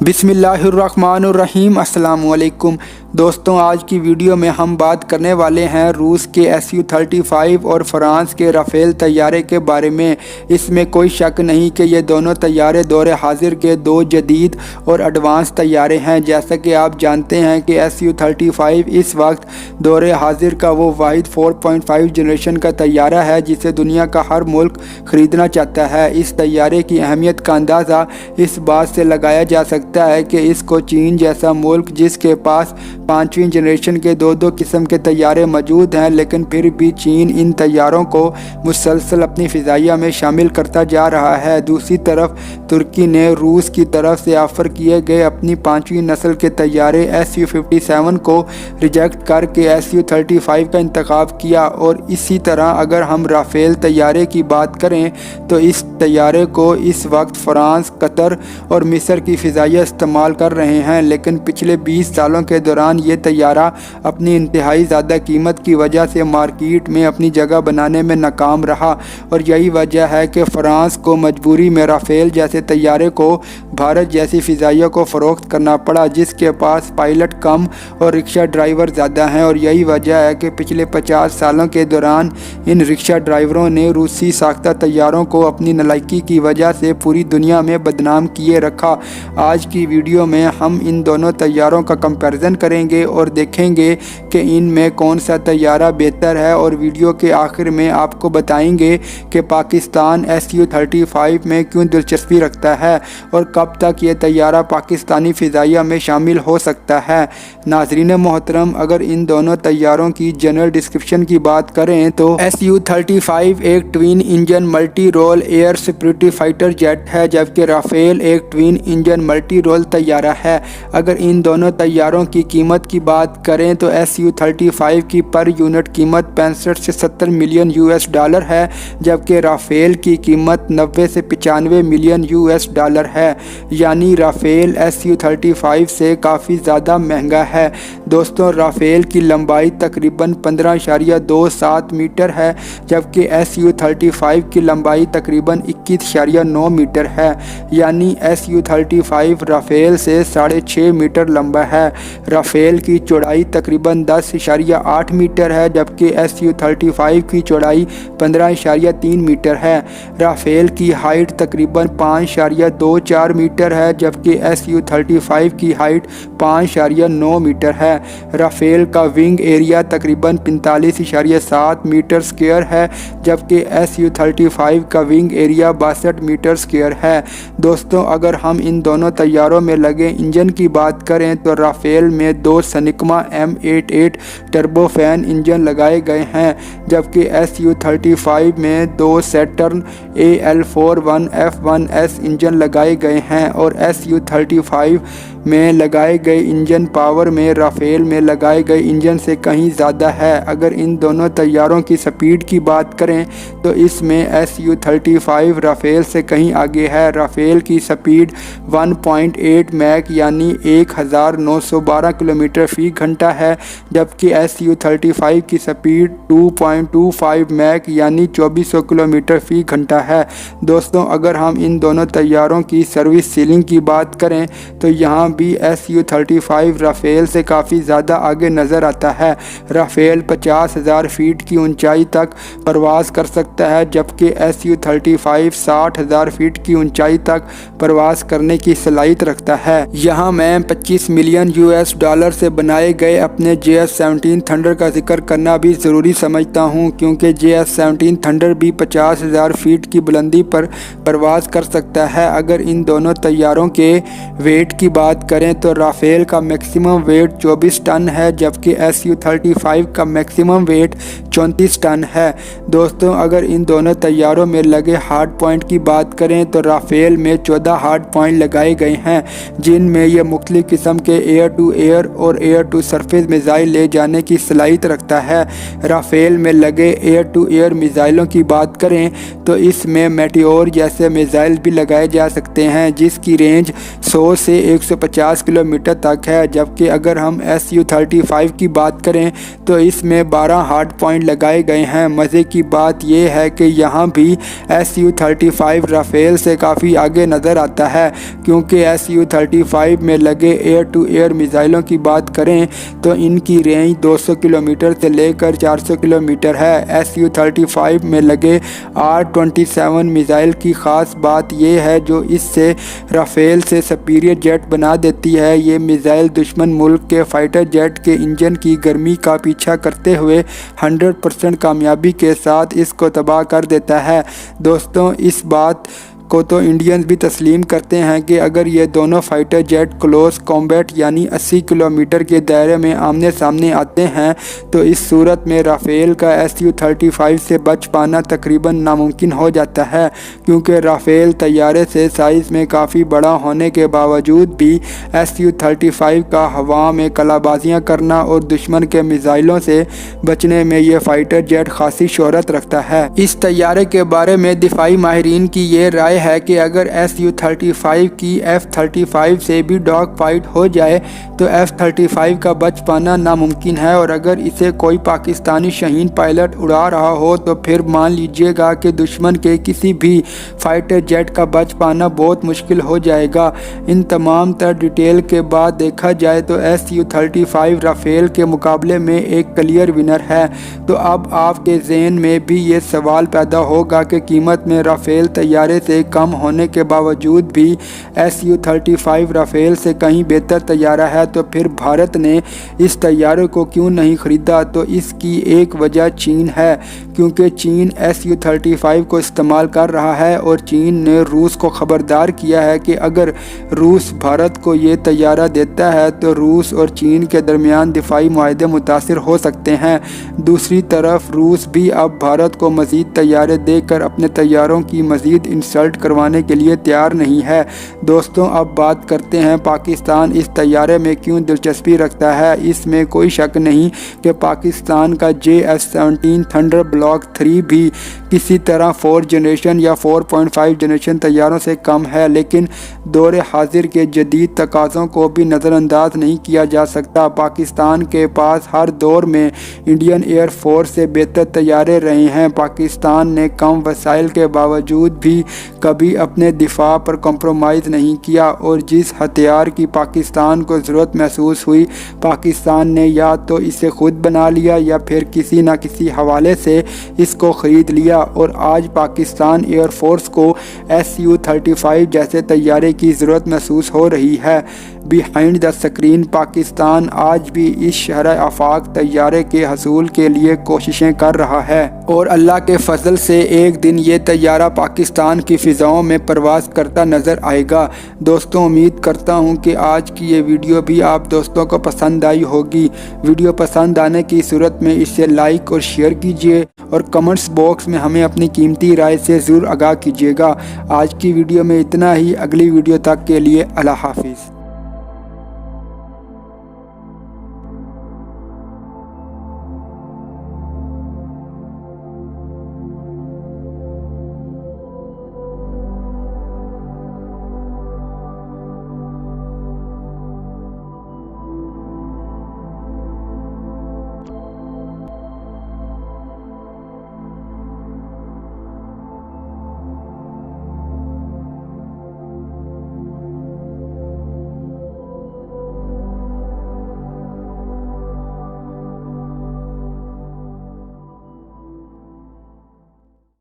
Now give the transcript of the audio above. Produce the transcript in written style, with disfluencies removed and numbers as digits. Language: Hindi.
बिस्मिल्लाहिर्रहमानिर्रहीम अस्सलामुअलैकुम दोस्तों, आज की वीडियो में हम बात करने वाले हैं रूस के Su-35 और फ्रांस के राफेल तैयारे के बारे में। इसमें कोई शक नहीं कि ये दोनों तैयारे दौरे हाजिर के दो जदीद और एडवांस तैयारे हैं। जैसा कि आप जानते हैं कि Su-35 इस वक्त दौरे हाजिर का वो वाहिद 4.5 जनरेशन का तैयारा है जिसे दुनिया का हर मुल्क ख़रीदना चाहता है। इस तैयारे की अहमियत का अंदाज़ा इस बात से लगाया जा सकता है कि इसको चीन जैसा मुल्क, जिसके पास 5वीं जनरेशन के दो किस्म के तैयारे मौजूद हैं, लेकिन फिर भी चीन इन तैयारों को मुसलसल अपनी फ़िज़ाइया में शामिल करता जा रहा है। दूसरी तरफ तुर्की ने रूस की तरफ से ऑफ़र किए गए अपनी 5वीं नस्ल के तैयारे Su-57 को रिजेक्ट करके Su-35 का इंतखाब किया। और इसी तरह अगर हम राफेल तैयारे की बात करें तो इस तैयारे को इस वक्त फ़्रांस, कतर और मिस्र की फ़िज़ाइया इस्तेमाल कर रहे हैं, लेकिन पिछले 20 सालों के दौरान ये तैयारा अपनी इंतहाई ज़्यादा कीमत की वजह से मार्केट में अपनी जगह बनाने में नाकाम रहा। और यही वजह है कि फ़्रांस को मजबूरी में राफेल जैसे तैयारे को भारत जैसी फ़िज़ाइया को फ़रोख्त करना पड़ा, जिसके पास पायलट कम और रिक्शा ड्राइवर ज़्यादा हैं। और यही वजह है कि पिछले 50 सालों के दौरान इन रिक्शा ड्राइवरों ने रूसी साख्ता तैयारों को अपनी नालायकी की वजह से पूरी दुनिया में बदनाम किए रखा। आज की वीडियो में हम इन दोनों तैयारों का कंपैरिजन करेंगे और देखेंगे कि इनमें कौन सा तैयारा बेहतर है। और वीडियो के आखिर में आपको बताएंगे कि पाकिस्तान Su-35 में क्यों दिलचस्पी रखता है और कब तक ये तैयारा पाकिस्तानी फ़िज़ाइया में शामिल हो सकता है। नाज़रीन मोहतरम, अगर इन दोनों तैयारों की जनरल डिस्क्रिप्शन की बात करें तो Su-35 एक twin engine multi role air security fighter jet है, जबकि राफेल एक ट्विन इंजन मल्टी रोल तैयारा है। अगर इन दोनों तैयारों की कीमत की बात करें तो Su-35 की पर यूनिट कीमत 65 से 70 मिलियन US है, जबकि राफेल की कीमत 90 से 95 मिलियन US है। यानी राफेल Su-35 से काफ़ी ज़्यादा महंगा है। दोस्तों, राफेल की लंबाई तकरीबन 15.27 मीटर है, जबकि Su-35 की लंबाई तकरीबन 21.9 मीटर है। यानी Su-35 राफेल से 6.5 मीटर लंबा है। राफेल की चौड़ाई तकरीबन 10.8 मीटर है, जबकि Su-35 की चौड़ाई 15.3 मीटर है। राफेल की हाइट तकरीबन 5.24 मीटर है, जबकि Su-35 की हाइट 5.9 मीटर है। राफेल का विंग एरिया तकरीबन 45.7 मीटर स्क्वायर है, जबकि Su-35 का विंग एरिया 62 मीटर स्क्वायर है। दोस्तों, अगर हम इन दोनों तैयारों में लगे इंजन की बात करें तो राफेल में 2 सनिग्मा M88 टर्बोफैन इंजन लगाए गए हैं, जबकि Su-35 में 2 सैटर्न AL41F1S इंजन लगाए गए हैं। और Su-35 में लगाए गए इंजन पावर में राफेल में लगाए गए इंजन से कहीं ज़्यादा है। अगर इन दोनों तैयारों की स्पीड की बात करें तो इसमें Su-35 राफेल से कहीं आगे है। राफेल की स्पीड 1.8 मैक यानी 1912 किलोमीटर फ़ी घंटा है, जबकि Su-35 की स्पीड 2.25 मैक यानी 2400 किलोमीटर फ़ी घंटा है। दोस्तों, अगर हम इन दोनों तैयारों की सर्विस सीलिंग की बात करें तो यहाँ भी Su-35 राफेल से काफ़ी ज़्यादा आगे नज़र आता है। राफेल 50,000 फीट की ऊंचाई तक परवाज़ कर सकता है, जबकि Su-35 60,000 फीट की ऊंचाई तक परवाज़ करने की सलाहियत रखता है। यहाँ मैं 25 मिलियन US से बनाए गए अपने JS-17 थंडर का जिक्र करना भी ज़रूरी समझता हूँ, क्योंकि JS-17 थंडर भी 50,000 फीट की बुलंदी पर परवाज़ कर सकता है। अगर इन दोनों तैयारों के वेट की बात करें तो राफेल का मैक्सिमम वेट 24 टन है, जबकि Su-35 का मैक्सिमम वेट 34 टन है। दोस्तों, अगर इन दोनों तैयारों में लगे हार्ड पॉइंट की बात करें तो राफेल में 14 हार्ड पॉइंट लगाए गए हैं, जिनमें यह मुख्तलिफ़ किस्म के एयर टू एयर और एयर टू सरफेस मिज़ाइल ले जाने की सलाहियत रखता है। राफेल में लगे एयर टू एयर मिज़ाइलों की बात करें तो इसमें मेटियोर जैसे मिज़ाइल भी लगाए जा सकते हैं, जिसकी रेंज 100 से 150 50 किलोमीटर तक है। जबकि अगर हम Su-35 की बात करें तो इसमें 12 हार्ड पॉइंट लगाए गए हैं। मज़े की बात यह है कि यहाँ भी Su-35 राफेल से काफ़ी आगे नज़र आता है, क्योंकि Su-35 में लगे एयर टू एयर मिसाइलों की बात करें तो इनकी रेंज 200 किलोमीटर से लेकर 400 किलोमीटर है। Su-35 में लगे R-27 मिसाइल की ख़ास बात यह है जो इससे राफेल से सुपीरियर जेट बना देती है। ये मिसाइल दुश्मन मुल्क के फाइटर जेट के इंजन की गर्मी का पीछा करते हुए 100% कामयाबी के साथ इसको तबाह कर देता है। दोस्तों, इस बात को तो इंडियंस भी तस्लीम करते हैं कि अगर ये दोनों फाइटर जेट क्लोज कॉम्बैट यानी 80 किलोमीटर के दायरे में आमने सामने आते हैं तो इस सूरत में राफेल का Su-35 से बच पाना तकरीबन नामुमकिन हो जाता है, क्योंकि राफेल तैयारे से साइज़ में काफ़ी बड़ा होने के बावजूद भी Su-35 का हवा में कलाबाजियाँ करना और दुश्मन के मिसाइलों से बचने में ये फाइटर जेट खासी शोहरत रखता है। इस तैयारे के बारे में दिफाई माहिरीन की ये राय है कि अगर Su-35 की F-35 से भी डॉग फाइट हो जाए तो F-35 का बच पाना नामुमकिन है, और अगर इसे कोई पाकिस्तानी शहीन पायलट उड़ा रहा हो तो फिर मान लीजिएगा कि दुश्मन के किसी भी फाइटर जेट का बच पाना बहुत मुश्किल हो जाएगा। इन तमाम तर डिटेल के बाद देखा जाए तो Su-35 राफेल के मुकाबले में एक क्लियर विनर है। तो अब आपके जहन में भी ये सवाल पैदा होगा कि कीमत में राफेल तैयारे से कम होने के बावजूद भी Su-35 राफेल से कहीं बेहतर तैयारा है, तो फिर भारत ने इस तैयारे को क्यों नहीं ख़रीदा? तो इसकी एक वजह चीन है, क्योंकि चीन Su-35 को इस्तेमाल कर रहा है और चीन ने रूस को ख़बरदार किया है कि अगर रूस भारत को ये तैयारा देता है तो रूस और चीन के दरमियान दिफाई मुआहदे मुतासिर हो सकते हैं। दूसरी तरफ रूस भी अब भारत को मज़ीद तैयारे देकर अपने तैयारों की मज़ीद इंसल्ट करवाने के लिए तैयार नहीं है। दोस्तों, अब बात करते हैं पाकिस्तान इस तैयारे में क्यों दिलचस्पी रखता है। इसमें कोई शक नहीं कि पाकिस्तान का JF-17 थंडर ब्लॉक 3 भी किसी तरह 4 जनरेशन या 4.5 जनरेशन तैयारों से कम है, लेकिन दौर हाजिर के जदीद तकाज़ों को भी नज़रअंदाज नहीं किया जा सकता। पाकिस्तान के पास हर दौर में इंडियन एयर फोर्स से बेहतर तैयारे रहे हैं। पाकिस्तान ने कम वसाइल के बावजूद भी कभी अपने दिफा पर कॉम्प्रोमाइज़ नहीं किया, और जिस हथियार की पाकिस्तान को ज़रूरत महसूस हुई पाकिस्तान ने या तो इसे खुद बना लिया या फिर किसी न किसी हवाले से इसको ख़रीद लिया, और आज पाकिस्तान एयरफोर्स को Su-35 जैसे तैयारे की ज़रूरत महसूस हो रही है। बिहाइंड द स्क्रीन पाकिस्तान आज भी इस शहर आफाक तैयारे के हसूल के लिए कोशिशें कर रहा है, और अल्लाह के फजल से एक दिन ये तैयारा पाकिस्तान की फ़िज़ाओं में परवाज़ करता नज़र आएगा। दोस्तों, उम्मीद करता हूँ कि आज की ये वीडियो भी आप दोस्तों को पसंद आई होगी। वीडियो पसंद आने की सूरत में इसे लाइक और शेयर कीजिए, और कमेंट्स बॉक्स में हमें अपनी कीमती राय से ज़रूर आगाह कीजिएगा। आज की वीडियो में इतना ही। अगली वीडियो तक के लिए अल्लाह हाफिज़।